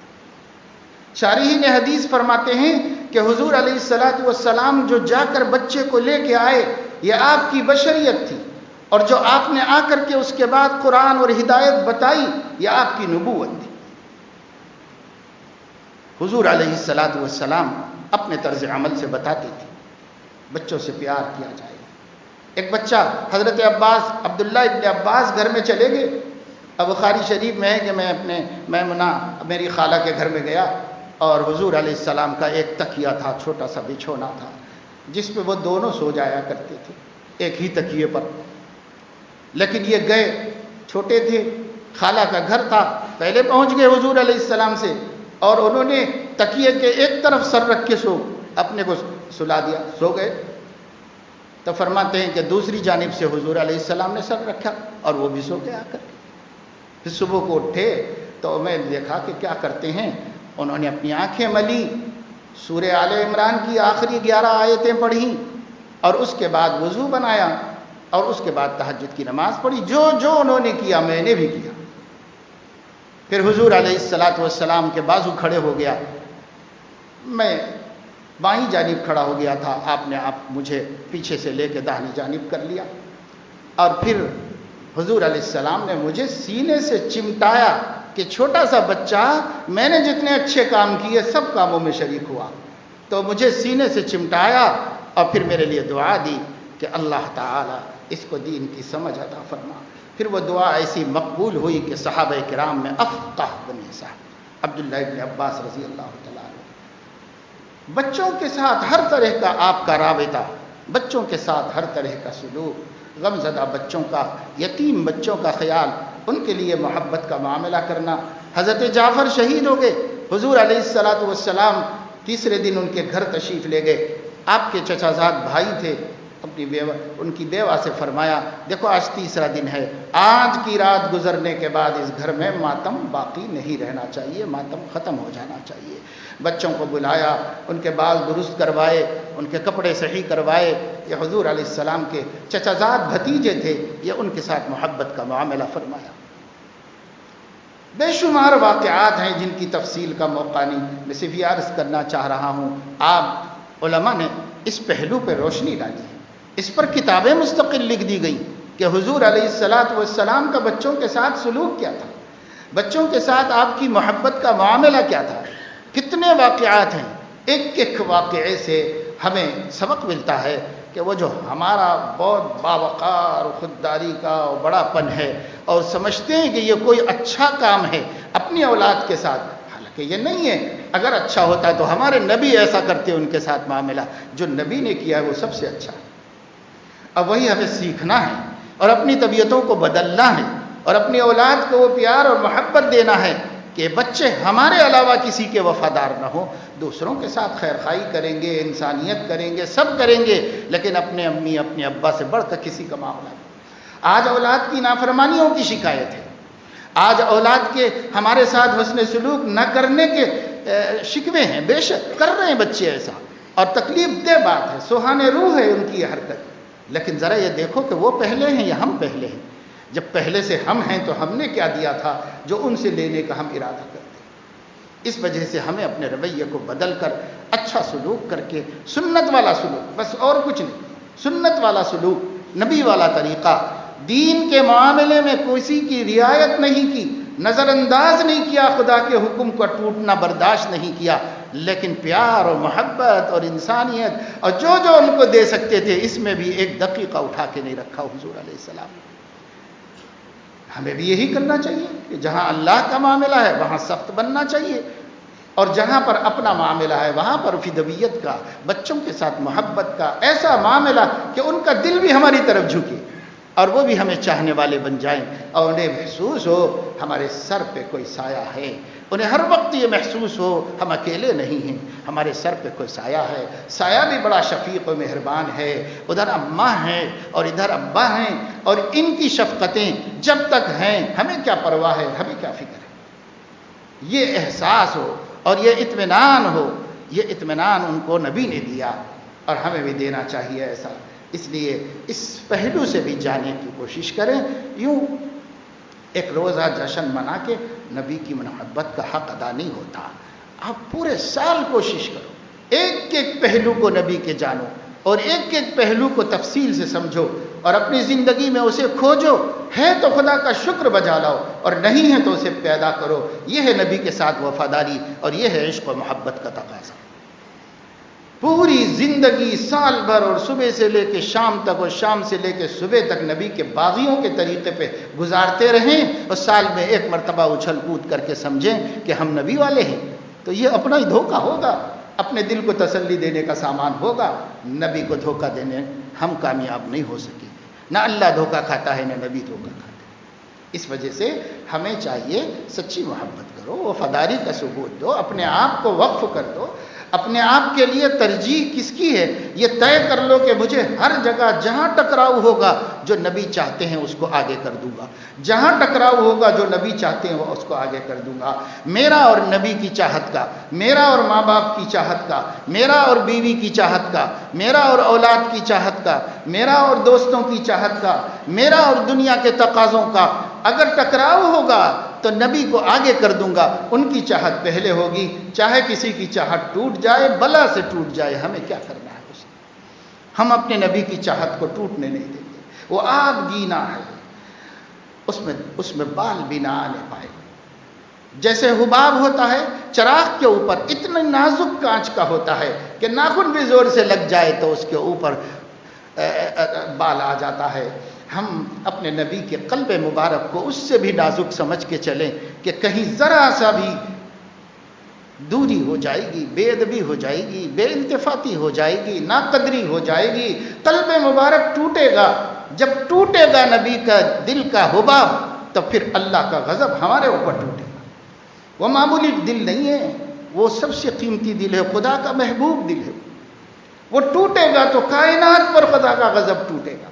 شارحین حدیث فرماتے ہیں کہ حضور علیہ الصلاۃ والسلام جو جا کر بچے کو لے کے آئے یہ آپ کی بشریت تھی، اور جو آپ نے آ کر کے اس کے بعد قرآن اور ہدایت بتائی یہ آپ کی نبوت تھی۔ حضور علیہ الصلاۃ والسلام اپنے طرز عمل سے بتاتے تھے بچوں سے پیار کیا جائے۔ ایک بچہ حضرت عباس عبداللہ ابن عباس گھر میں چلے گئے۔ اب بخاری شریف میں ہے کہ میں اپنے میمنہ میری خالہ کے گھر میں گیا اور حضور علیہ السلام کا ایک تکیہ تھا، چھوٹا سا بچھونا تھا جس پہ وہ دونوں سو جایا کرتے تھے، ایک ہی تکیے پر۔ لیکن یہ گئے، چھوٹے تھے، خالہ کا گھر تھا، پہلے پہنچ گئے حضور علیہ السلام سے اور انہوں نے تکیے کے ایک طرف سر رکھ کے اپنے کو سلا دیا، سو گئے۔ تو فرماتے ہیں کہ دوسری جانب سے حضور علیہ السلام نے سر رکھا اور وہ بھی سو گئے آ کر۔ پھر صبح کو اٹھے تو میں دیکھا کہ کیا کرتے ہیں، انہوں نے اپنی آنکھیں ملی، سورہ آل عمران کی آخری 11 آیتیں پڑھی اور اس کے بعد وضو بنایا اور اس کے بعد تہجد کی نماز پڑھی۔ جو انہوں نے کیا میں نے بھی کیا۔ پھر حضور علیہ الصلاۃ والسلام کے بازو کھڑے ہو گیا، میں بائیں جانب کھڑا ہو گیا تھا، آپ نے مجھے پیچھے سے لے کے داہنی جانب کر لیا اور پھر حضور علیہ السلام نے مجھے سینے سے چمٹایا کہ چھوٹا سا بچہ میں نے جتنے اچھے کام کیے سب کاموں میں شریک ہوا، تو مجھے سینے سے چمٹایا اور پھر میرے لیے دعا دی کہ اللہ تعالیٰ اس کو دین کی سمجھ عطا فرما۔ پھر وہ دعا ایسی مقبول ہوئی کہ صحابہ کرام میں افقہ بنے صاحب عبداللہ ابن عباس رضی اللہ تعالیٰ عنہ، بچوں کے ساتھ ہر طرح کا آپ کا رابطہ، بچوں کے ساتھ ہر طرح کا سلوک، غمزدہ بچوں کا، یتیم بچوں کا خیال، ان کے لیے محبت کا معاملہ کرنا۔ حضرت جعفر شہید ہو گئے، حضور علیہ الصلوۃ والسلام تیسرے دن ان کے گھر تشریف لے گئے۔ آپ کے چچا زاد بھائی تھے، اپنی بیوہ، ان کی بیوہ سے فرمایا دیکھو آج تیسرا دن ہے، آج کی رات گزرنے کے بعد اس گھر میں ماتم باقی نہیں رہنا چاہیے، ماتم ختم ہو جانا چاہیے۔ بچوں کو بلایا، ان کے بال درست کروائے، ان کے کپڑے صحیح کروائے۔ یہ حضور علیہ السلام کے چچا زاد بھتیجے تھے، یہ ان کے ساتھ محبت کا معاملہ فرمایا۔ بے شمار واقعات ہیں جن کی تفصیل کا موقع نہیں، میں صرف یہ عرض کرنا چاہ رہا ہوں۔ آپ علماء نے اس پہلو پہ روشنی ڈالی ہے، اس پر کتابیں مستقل لکھ دی گئی کہ حضور علیہ الصلوۃ والسلام کا بچوں کے ساتھ سلوک کیا تھا، بچوں کے ساتھ آپ کی محبت کا معاملہ کیا تھا۔ کتنے واقعات ہیں، ایک ایک واقعے سے ہمیں سبق ملتا ہے کہ وہ جو ہمارا بہت باوقار خودداری کا بڑا پن ہے اور سمجھتے ہیں کہ یہ کوئی اچھا کام ہے اپنی اولاد کے ساتھ، حالانکہ یہ نہیں ہے۔ اگر اچھا ہوتا تو ہمارے نبی ایسا کرتے ان کے ساتھ معاملہ، جو نبی نے کیا ہے وہ سب سے اچھا ہے۔ اب وہی ہمیں سیکھنا ہے اور اپنی طبیعتوں کو بدلنا ہے اور اپنی اولاد کو وہ پیار اور محبت دینا ہے کہ بچے ہمارے علاوہ کسی کے وفادار نہ ہوں، دوسروں کے ساتھ خیر خواہی کریں گے، انسانیت کریں گے، سب کریں گے، لیکن اپنے امی اپنے ابا سے بڑھ کر کسی کا معاملہ نہیں۔ آج اولاد کی نافرمانیوں کی شکایت ہے، آج اولاد کے ہمارے ساتھ حسن سلوک نہ کرنے کے شکوے ہیں، بے شک کر رہے ہیں بچے ایسا، اور تکلیف دہ بات ہے، سوہانے روح ہے ان کی یہ حرکت، لیکن ذرا یہ دیکھو کہ وہ پہلے ہیں یا ہم پہلے ہیں۔ جب پہلے سے ہم ہیں تو ہم نے کیا دیا تھا جو ان سے لینے کا ہم ارادہ کرتے ہیں۔ اس وجہ سے ہمیں اپنے رویے کو بدل کر اچھا سلوک کر کے، سنت والا سلوک، بس اور کچھ نہیں، سنت والا سلوک، نبی والا طریقہ، دین کے معاملے میں کسی کی رعایت نہیں کی، نظر انداز نہیں کیا، خدا کے حکم کا ٹوٹنا برداشت نہیں کیا، لیکن پیار اور محبت اور انسانیت اور جو جو ان کو دے سکتے تھے اس میں بھی ایک دقیقہ اٹھا کے نہیں رکھا حضور علیہ السلام۔ ہمیں بھی یہی کرنا چاہیے کہ جہاں اللہ کا معاملہ ہے وہاں سخت بننا چاہیے، اور جہاں پر اپنا معاملہ ہے وہاں پر فدویت کا، بچوں کے ساتھ محبت کا ایسا معاملہ کہ ان کا دل بھی ہماری طرف جھکے اور وہ بھی ہمیں چاہنے والے بن جائیں، اور انہیں محسوس ہو ہمارے سر پہ کوئی سایہ ہے، انہیں ہر وقت یہ محسوس ہو ہم اکیلے نہیں ہیں، ہمارے سر پہ کوئی سایہ ہے، سایہ بھی بڑا شفیق و مہربان ہے، ادھر اماں ہیں اور ادھر ابا ہیں، اور ان کی شفقتیں جب تک ہیں ہمیں کیا پرواہ ہے، ہمیں کیا فکر ہے۔ یہ احساس ہو اور یہ اطمینان ہو، یہ اطمینان ان کو نبی نے دیا اور ہمیں بھی دینا چاہیے ایسا۔ اس لیے اس پہلو سے بھی جانے کی کوشش کریں۔ یوں ایک روزہ جشن منا کے نبی کی محبت کا حق ادا نہیں ہوتا، آپ پورے سال کوشش کرو، ایک ایک پہلو کو نبی کے جانو اور ایک ایک پہلو کو تفصیل سے سمجھو اور اپنی زندگی میں اسے کھوجو، ہے تو خدا کا شکر بجا لاؤ اور نہیں ہے تو اسے پیدا کرو۔ یہ ہے نبی کے ساتھ وفاداری اور یہ ہے عشق و محبت کا تقاضا۔ پوری زندگی سال بھر اور صبح سے لے کے شام تک اور شام سے لے کے صبح تک نبی کے باغیوں کے طریقے پہ گزارتے رہیں اور سال میں ایک مرتبہ اچھل کود کر کے سمجھیں کہ ہم نبی والے ہیں، تو یہ اپنا ہی دھوکہ ہوگا، اپنے دل کو تسلی دینے کا سامان ہوگا۔ نبی کو دھوکہ دینے ہم کامیاب نہیں ہو سکیں گے، نہ اللہ دھوکہ کھاتا ہے نہ نبی دھوکہ کھاتا ہے۔ اس وجہ سے ہمیں چاہیے سچی محبت کرو، وفاداری کا ثبوت دو، اپنے آپ کو وقف کر دو۔ اپنے آپ کے لیے ترجیح کس کی ہے یہ طے کر لو کہ مجھے ہر جگہ جہاں ٹکراؤ ہوگا جو نبی چاہتے ہیں اس کو آگے کر دوں گا، جہاں ٹکراؤ ہوگا جو نبی چاہتے ہیں وہ اس کو آگے کر دوں گا۔ میرا اور نبی کی چاہت کا، میرا اور ماں باپ کی چاہت کا، میرا اور بیوی کی چاہت کا، میرا اور اولاد کی چاہت کا، میرا اور دوستوں کی چاہت کا، میرا اور دنیا کے تقاضوں کا اگر ٹکراؤ ہوگا تو نبی کو آگے کر دوں گا، ان کی چاہت پہلے ہوگی، چاہے کسی کی چاہت ٹوٹ جائے، بلا سے ٹوٹ جائے، ہمیں کیا کرنا ہے اسے۔ ہم اپنے نبی کی چاہت کو ٹوٹنے نہیں دیں گے، وہ آگ گینا ہے، اس میں بال بھی نہ آنے پائے۔ جیسے حباب ہوتا ہے چراغ کے اوپر، اتنا نازک کانچ کا ہوتا ہے کہ ناخن بھی زور سے لگ جائے تو اس کے اوپر بال آ جاتا ہے. ہم اپنے نبی کے قلب مبارک کو اس سے بھی نازک سمجھ کے چلیں کہ کہیں ذرا سا بھی دوری ہو جائے گی، بے ادبی ہو جائے گی، بے التفاتی ہو جائے گی، ناقدری ہو جائے گی، قلب مبارک ٹوٹے گا. جب ٹوٹے گا نبی کا دل کا حباب تو پھر اللہ کا غضب ہمارے اوپر ٹوٹے گا. وہ معمولی دل نہیں ہے، وہ سب سے قیمتی دل ہے، خدا کا محبوب دل ہے. وہ ٹوٹے گا تو کائنات پر خدا کا غضب ٹوٹے گا.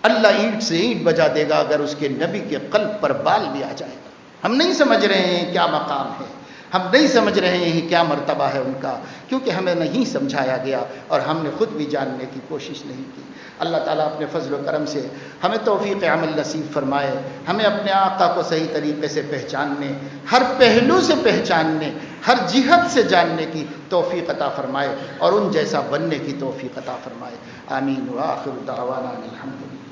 اللہ اینٹ سے اینٹ بجا دے گا اگر اس کے نبی کے قلب پر بال بھی آ جائے گا. ہم نہیں سمجھ رہے ہیں کیا مقام ہے، ہم نہیں سمجھ رہے ہیں کیا مرتبہ ہے ان کا، کیونکہ ہمیں نہیں سمجھایا گیا اور ہم نے خود بھی جاننے کی کوشش نہیں کی. اللہ تعالیٰ اپنے فضل و کرم سے ہمیں توفیق عمل نصیب فرمائے، ہمیں اپنے آقا کو صحیح طریقے سے پہچاننے، ہر پہلو سے پہچاننے، ہر جہت سے جاننے کی توفیق عطا فرمائے اور ان جیسا بننے کی توفیق عطا فرمائے. آمین. وآخر دعوانا الحمدللہ.